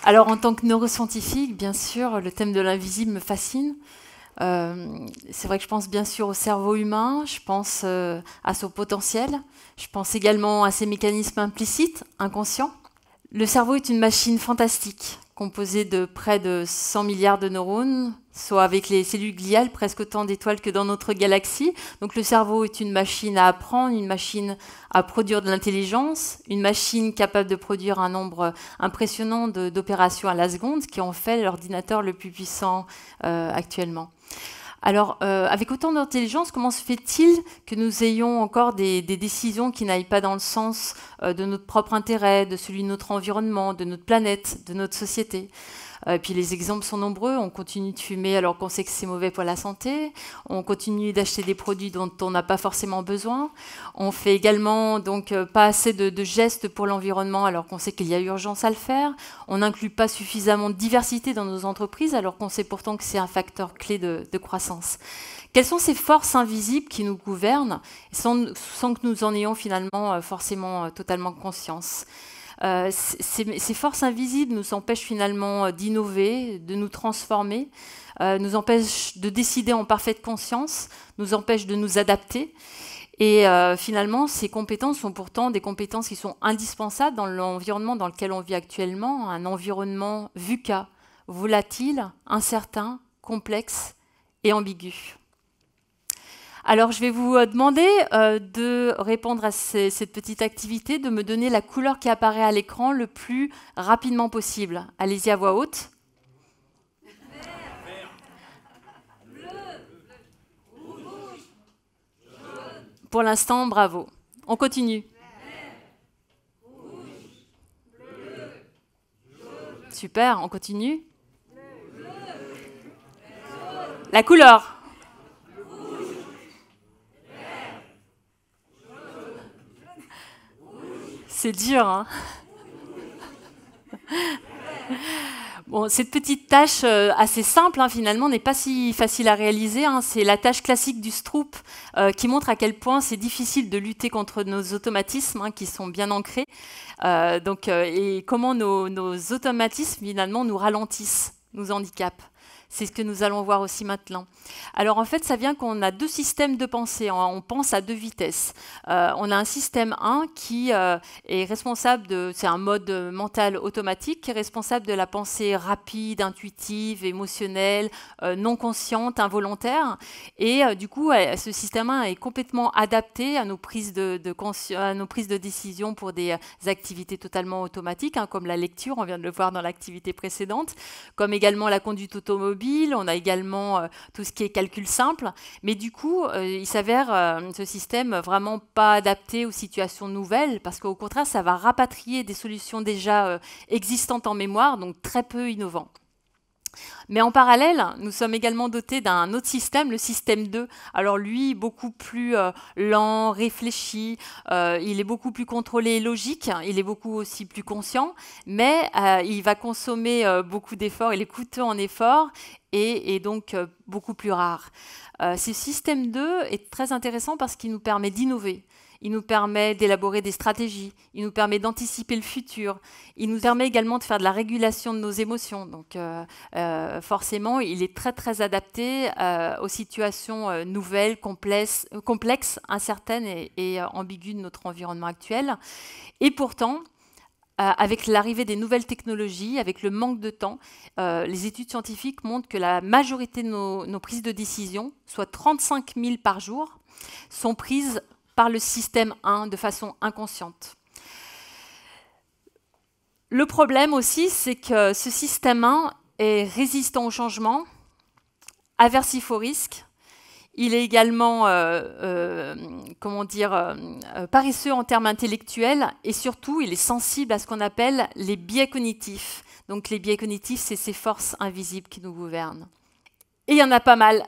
Alors, en tant que neuroscientifique, bien sûr, le thème de l'invisible me fascine. C'est vrai que je pense bien sûr au cerveau humain, je pense à son potentiel, je pense également à ses mécanismes implicites, inconscients. Le cerveau est une machine fantastique, composée de près de 100 milliards de neurones, soit avec les cellules gliales, presque autant d'étoiles que dans notre galaxie. Donc le cerveau est une machine à apprendre, une machine à produire de l'intelligence, une machine capable de produire un nombre impressionnant d'opérations à la seconde, qui en fait l'ordinateur le plus puissant actuellement. Alors, avec autant d'intelligence, comment se fait-il que nous ayons encore des décisions qui n'aillent pas dans le sens de notre propre intérêt, de celui de notre environnement, de notre planète, de notre société ? Et puis les exemples sont nombreux. On continue de fumer alors qu'on sait que c'est mauvais pour la santé. On continue d'acheter des produits dont on n'a pas forcément besoin. On fait également donc pas assez de gestes pour l'environnement alors qu'on sait qu'il y a urgence à le faire. On n'inclut pas suffisamment de diversité dans nos entreprises alors qu'on sait pourtant que c'est un facteur clé de croissance. Quelles sont ces forces invisibles qui nous gouvernent sans que nous en ayons finalement forcément totalement conscience ? Ces forces invisibles nous empêchent finalement d'innover, de nous transformer, nous empêchent de décider en parfaite conscience, nous empêchent de nous adapter. Et finalement, ces compétences sont pourtant des compétences qui sont indispensables dans l'environnement dans lequel on vit actuellement, un environnement VUCA, volatile, incertain, complexe et ambigu. Alors, je vais vous demander de répondre à cette petite activité, de me donner la couleur qui apparaît à l'écran le plus rapidement possible. Allez-y à voix haute. Vert, bleu, rouge, jaune. Pour l'instant, bravo. On continue. Vert, rouge, bleu, jaune. Super, on continue. Bleu, jaune. La couleur. C'est dur, hein. Bon, cette petite tâche assez simple, hein, finalement, n'est pas si facile à réaliser. Hein. C'est la tâche classique du Stroop qui montre à quel point c'est difficile de lutter contre nos automatismes hein, qui sont bien ancrés. Et comment nos automatismes, finalement, nous ralentissent, nous handicapent. C'est ce que nous allons voir aussi maintenant. Alors en fait, ça vient qu'on a deux systèmes de pensée. On pense à deux vitesses. On a un système 1 qui est responsable c'est un mode mental automatique qui est responsable de la pensée rapide, intuitive, émotionnelle, non consciente, involontaire. Et du coup, ce système 1 est complètement adapté à nos prises à nos prises de décision pour des activités totalement automatiques, hein, comme la lecture, on vient de le voir dans l'activité précédente, comme également la conduite automobile. On a également tout ce qui est calcul simple, mais du coup, il s'avère ce système vraiment pas adapté aux situations nouvelles, parce qu'au contraire, ça va rapatrier des solutions déjà existantes en mémoire, donc très peu innovants. Mais en parallèle, nous sommes également dotés d'un autre système, le système 2. Alors lui, beaucoup plus lent, réfléchi, il est beaucoup plus contrôlé et logique, il est beaucoup aussi plus conscient, mais il va consommer beaucoup d'efforts, il est coûteux en efforts et donc beaucoup plus rare. Ce système 2 est très intéressant parce qu'il nous permet d'innover. Il nous permet d'élaborer des stratégies, il nous permet d'anticiper le futur, il nous permet également de faire de la régulation de nos émotions. Donc forcément, il est très très adapté aux situations nouvelles, complexes, incertaines et ambiguës de notre environnement actuel. Et pourtant, avec l'arrivée des nouvelles technologies, avec le manque de temps, les études scientifiques montrent que la majorité de nos prises de décision, soit 35 000 par jour, sont prises par le système 1 de façon inconsciente. Le problème aussi, c'est que ce système 1 est résistant au changement, aversif au risque. Il est également paresseux en termes intellectuels et surtout, il est sensible à ce qu'on appelle les biais cognitifs. Donc les biais cognitifs, c'est ces forces invisibles qui nous gouvernent. Et il y en a pas mal.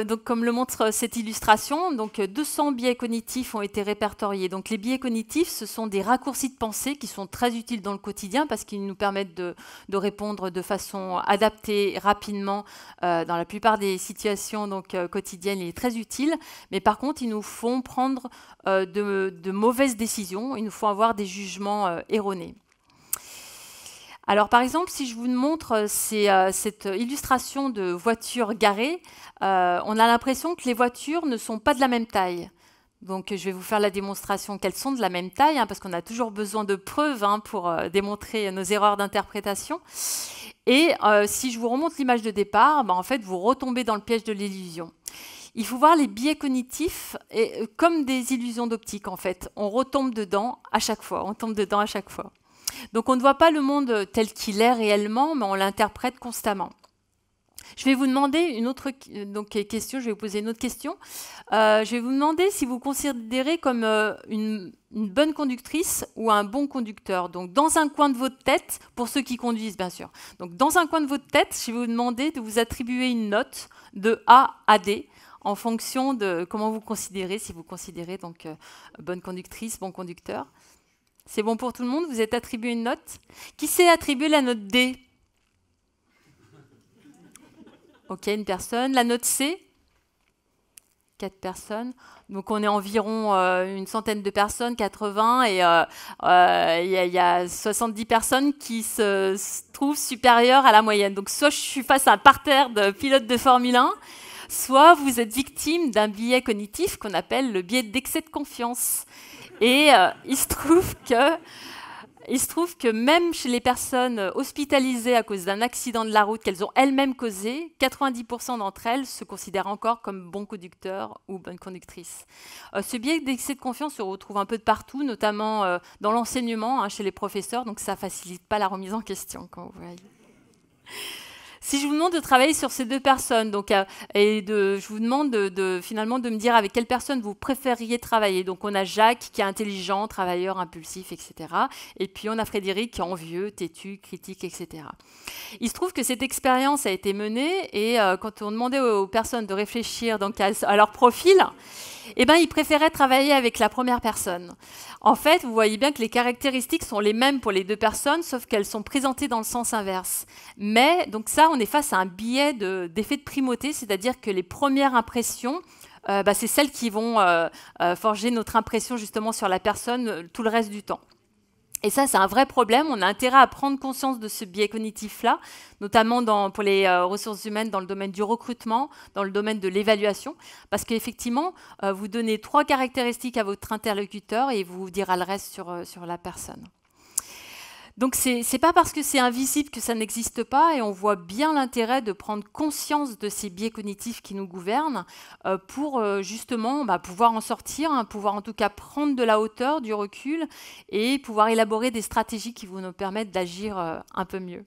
Donc, comme le montre cette illustration, donc 200 biais cognitifs ont été répertoriés. Donc, les biais cognitifs, ce sont des raccourcis de pensée qui sont très utiles dans le quotidien parce qu'ils nous permettent de répondre de façon adaptée, rapidement, dans la plupart des situations quotidiennes. Il est très utile. Mais par contre, ils nous font prendre de mauvaises décisions. Ils nous font avoir des jugements erronés. Alors par exemple, si je vous montre cette illustration de voitures garées, on a l'impression que les voitures ne sont pas de la même taille. Donc je vais vous faire la démonstration qu'elles sont de la même taille, hein, parce qu'on a toujours besoin de preuves hein, pour démontrer nos erreurs d'interprétation. Et si je vous remonte l'image de départ, en fait, vous retombez dans le piège de l'illusion. Il faut voir les biais cognitifs comme des illusions d'optique, en fait. On retombe dedans à chaque fois, on tombe dedans à chaque fois. Donc on ne voit pas le monde tel qu'il est réellement, mais on l'interprète constamment. Je vais vous demander une autre question, je vais vous poser une autre question. Je vais vous demander si vous considérez comme une bonne conductrice ou un bon conducteur. Donc dans un coin de votre tête, pour ceux qui conduisent bien sûr. Donc dans un coin de votre tête, je vais vous demander de vous attribuer une note de A à D en fonction de comment vous considérez, si vous considérez donc bonne conductrice, bon conducteur. C'est bon pour tout le monde? Vous êtes attribué une note? Qui s'est attribué la note D? Ok, une personne. La note C? 4 personnes. Donc on est environ une centaine de personnes, 80, et il y a 70 personnes qui se trouvent supérieures à la moyenne. Donc soit je suis face à un parterre de pilotes de Formule 1, soit vous êtes victime d'un biais cognitif qu'on appelle le biais d'excès de confiance. Et il se trouve que même chez les personnes hospitalisées à cause d'un accident de la route qu'elles ont elles-mêmes causé, 90% d'entre elles se considèrent encore comme bons conducteurs ou bonnes conductrices. Ce biais d'excès de confiance se retrouve un peu de partout, notamment dans l'enseignement, hein, chez les professeurs, donc ça ne facilite pas la remise en question, comme vous voyez. Si je vous demande de travailler sur ces deux personnes, donc, je vous demande finalement de me dire avec quelle personne vous préfériez travailler. Donc on a Jacques qui est intelligent, travailleur, impulsif, etc. Et puis on a Frédéric qui est envieux, têtu, critique, etc. Il se trouve que cette expérience a été menée et quand on demandait aux personnes de réfléchir donc, à leur profil, eh ben, ils préféraient travailler avec la première personne. En fait, vous voyez bien que les caractéristiques sont les mêmes pour les deux personnes, sauf qu'elles sont présentées dans le sens inverse. Mais, donc ça, on est face à un biais d'effet de primauté, c'est-à-dire que les premières impressions, c'est celles qui vont forger notre impression justement sur la personne tout le reste du temps. Et ça, c'est un vrai problème. On a intérêt à prendre conscience de ce biais cognitif-là, notamment pour les ressources humaines dans le domaine du recrutement, dans le domaine de l'évaluation, parce qu'effectivement, vous donnez 3 caractéristiques à votre interlocuteur et il vous dira le reste sur la personne. Donc, c'est pas parce que c'est invisible que ça n'existe pas et on voit bien l'intérêt de prendre conscience de ces biais cognitifs qui nous gouvernent pour justement pouvoir en sortir, hein, pouvoir en tout cas prendre de la hauteur, du recul et pouvoir élaborer des stratégies qui vont nous permettre d'agir un peu mieux.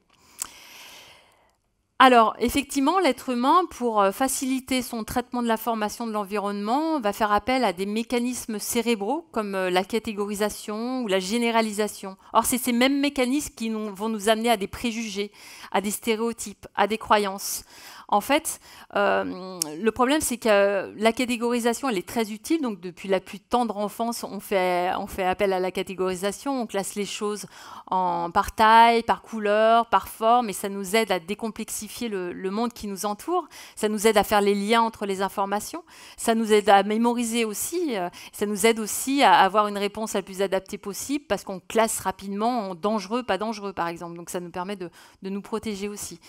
Alors, effectivement, l'être humain, pour faciliter son traitement de l'information de l'environnement, va faire appel à des mécanismes cérébraux comme la catégorisation ou la généralisation. Or, c'est ces mêmes mécanismes qui vont nous amener à des préjugés, à des stéréotypes, à des croyances. En fait, le problème, c'est que la catégorisation, elle est très utile. Donc, depuis la plus tendre enfance, on fait appel à la catégorisation. On classe les choses par taille, par couleur, par forme, et ça nous aide à décomplexifier le monde qui nous entoure. Ça nous aide à faire les liens entre les informations. Ça nous aide à mémoriser aussi. Ça nous aide aussi à avoir une réponse la plus adaptée possible parce qu'on classe rapidement en dangereux, pas dangereux, par exemple. Donc, ça nous permet de nous protéger aussi.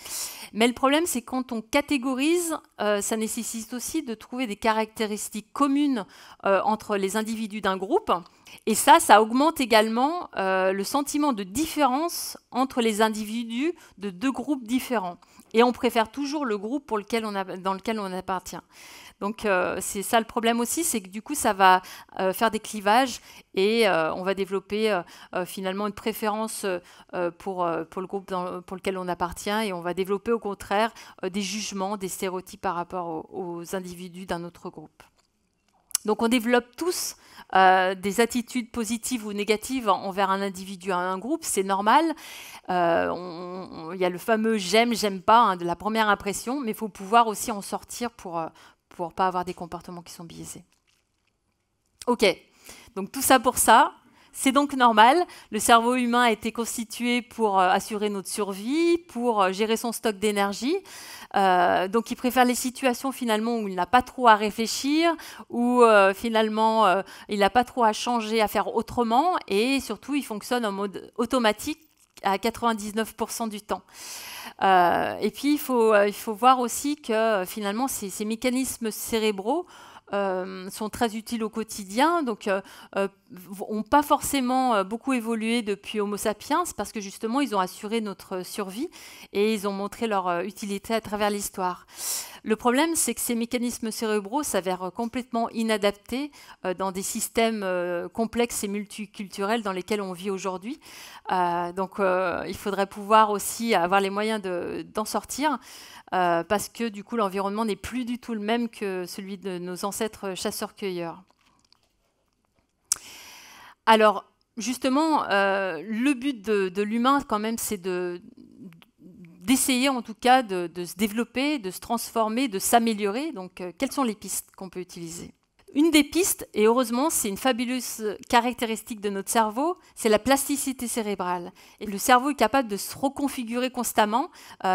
Mais le problème, c'est quand on catégorise, ça nécessite aussi de trouver des caractéristiques communes entre les individus d'un groupe. Et ça augmente également le sentiment de différence entre les individus de 2 groupes différents. Et on préfère toujours le groupe dans lequel on appartient. Donc c'est ça le problème aussi, c'est que du coup ça va faire des clivages et on va développer finalement une préférence pour le groupe pour lequel on appartient et on va développer au contraire des jugements, des stéréotypes par rapport aux individus d'un autre groupe. Donc on développe tous des attitudes positives ou négatives envers un individu, un groupe, c'est normal. Il y a le fameux j'aime, j'aime pas hein, de la première impression, mais il faut pouvoir aussi en sortir pour pas avoir des comportements qui sont biaisés. Ok, donc tout ça pour ça. C'est donc normal, le cerveau humain a été constitué pour assurer notre survie, pour gérer son stock d'énergie. Donc il préfère les situations finalement où il n'a pas trop à réfléchir, où finalement il n'a pas trop à changer, à faire autrement, et surtout il fonctionne en mode automatique à 99% du temps. Et puis, il faut voir aussi que finalement, ces mécanismes cérébraux sont très utiles au quotidien, donc n'ont pas forcément beaucoup évolué depuis Homo sapiens, parce que justement, ils ont assuré notre survie et ils ont montré leur utilité à travers l'histoire. Le problème, c'est que ces mécanismes cérébraux s'avèrent complètement inadaptés dans des systèmes complexes et multiculturels dans lesquels on vit aujourd'hui. Donc, il faudrait pouvoir aussi avoir les moyens d'en sortir, parce que du coup, l'environnement n'est plus du tout le même que celui de nos ancêtres chasseurs-cueilleurs. Alors, justement, le but de l'humain, quand même, c'est d'essayer en tout cas de se développer, de se transformer, de s'améliorer. Donc, quelles sont les pistes qu'on peut utiliser ? Une des pistes, et heureusement, c'est une fabuleuse caractéristique de notre cerveau, c'est la plasticité cérébrale. Et le cerveau est capable de se reconfigurer constamment.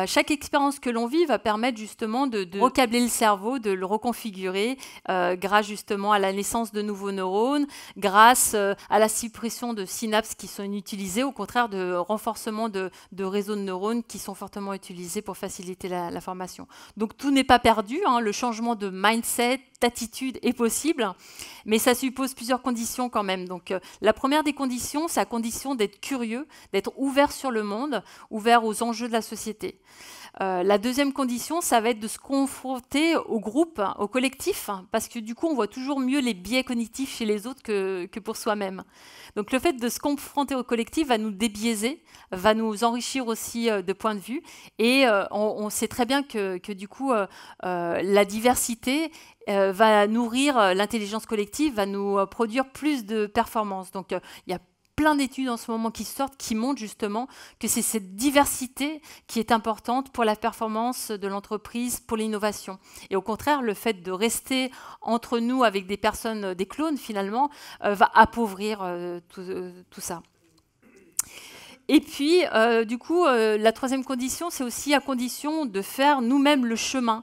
Chaque expérience que l'on vit va permettre justement de recabler le cerveau, de le reconfigurer grâce justement à la naissance de nouveaux neurones, grâce à la suppression de synapses qui sont inutilisées, au contraire de renforcement de réseaux de neurones qui sont fortement utilisés pour faciliter la formation. Donc tout n'est pas perdu, hein, le changement de mindset, d'attitude est possible, mais ça suppose plusieurs conditions quand même. Donc, la première des conditions, c'est la condition d'être curieux, d'être ouvert sur le monde, ouvert aux enjeux de la société. La deuxième condition, ça va être de se confronter au groupe, au collectif, parce que du coup, on voit toujours mieux les biais cognitifs chez les autres que pour soi-même. Donc, le fait de se confronter au collectif va nous débiaiser, va nous enrichir aussi de points de vue, et on sait très bien que du coup, la diversité va nourrir l'intelligence collective, va nous produire plus de performances. Donc, il y a plein d'études en ce moment qui sortent, qui montrent justement que c'est cette diversité qui est importante pour la performance de l'entreprise, pour l'innovation. Et au contraire, le fait de rester entre nous avec des personnes, des clones finalement, va appauvrir tout ça. Et puis, du coup, la troisième condition, c'est aussi à condition de faire nous-mêmes le chemin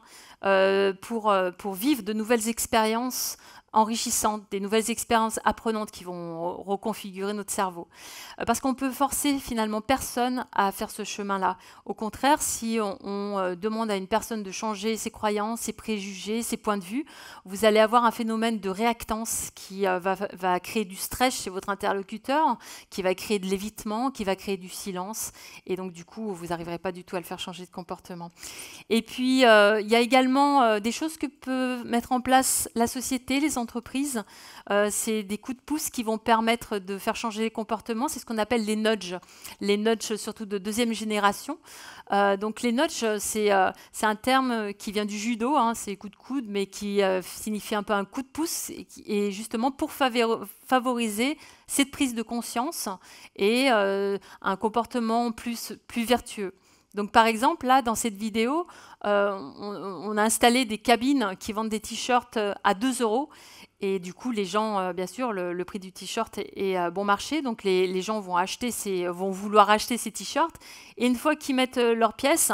pour vivre de nouvelles expériences enrichissantes, des nouvelles expériences apprenantes qui vont reconfigurer notre cerveau. Parce qu'on peut forcer finalement personne à faire ce chemin-là. Au contraire, si on demande à une personne de changer ses croyances, ses préjugés, ses points de vue, vous allez avoir un phénomène de réactance qui va créer du stress chez votre interlocuteur, qui va créer de l'évitement, qui va créer du silence. Et donc, du coup, vous n'arriverez pas du tout à le faire changer de comportement. Et puis, il y a également des choses que peut mettre en place la société, les entreprises. C'est des coups de pouce qui vont permettre de faire changer les comportements. C'est ce qu'on appelle les nudges surtout de deuxième génération. Donc les nudges, c'est un terme qui vient du judo, hein, c'est coup de coude, mais qui signifie un peu un coup de pouce, et justement pour favoriser cette prise de conscience et un comportement plus vertueux. Donc par exemple, là, dans cette vidéo, on a installé des cabines qui vendent des t-shirts à 2 €. Et du coup, les gens, bien sûr, le prix du t-shirt est bon marché. Donc les gens vont vouloir acheter ces t-shirts. Et une fois qu'ils mettent leurs pièces,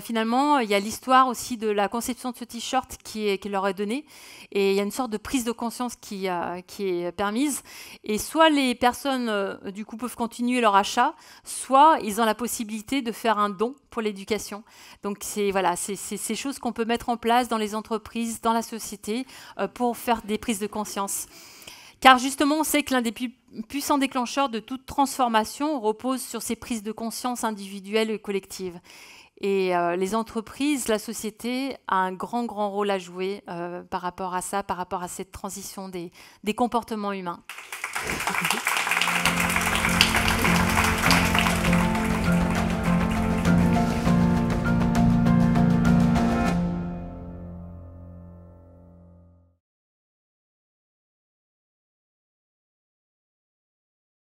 finalement, il y a l'histoire aussi de la conception de ce t-shirt qui leur est donnée. Et il y a une sorte de prise de conscience qui est permise. Et soit les personnes, du coup, peuvent continuer leur achat, soit ils ont la possibilité de faire un don pour l'éducation. Donc, c'est ces choses qu'on peut mettre en place dans les entreprises, dans la société, pour faire des prises de conscience. Car justement, on sait que l'un des plus puissants déclencheurs de toute transformation repose sur ces prises de conscience individuelles et collectives. Et les entreprises, la société a un grand rôle à jouer par rapport à ça, par rapport à cette transition des comportements humains.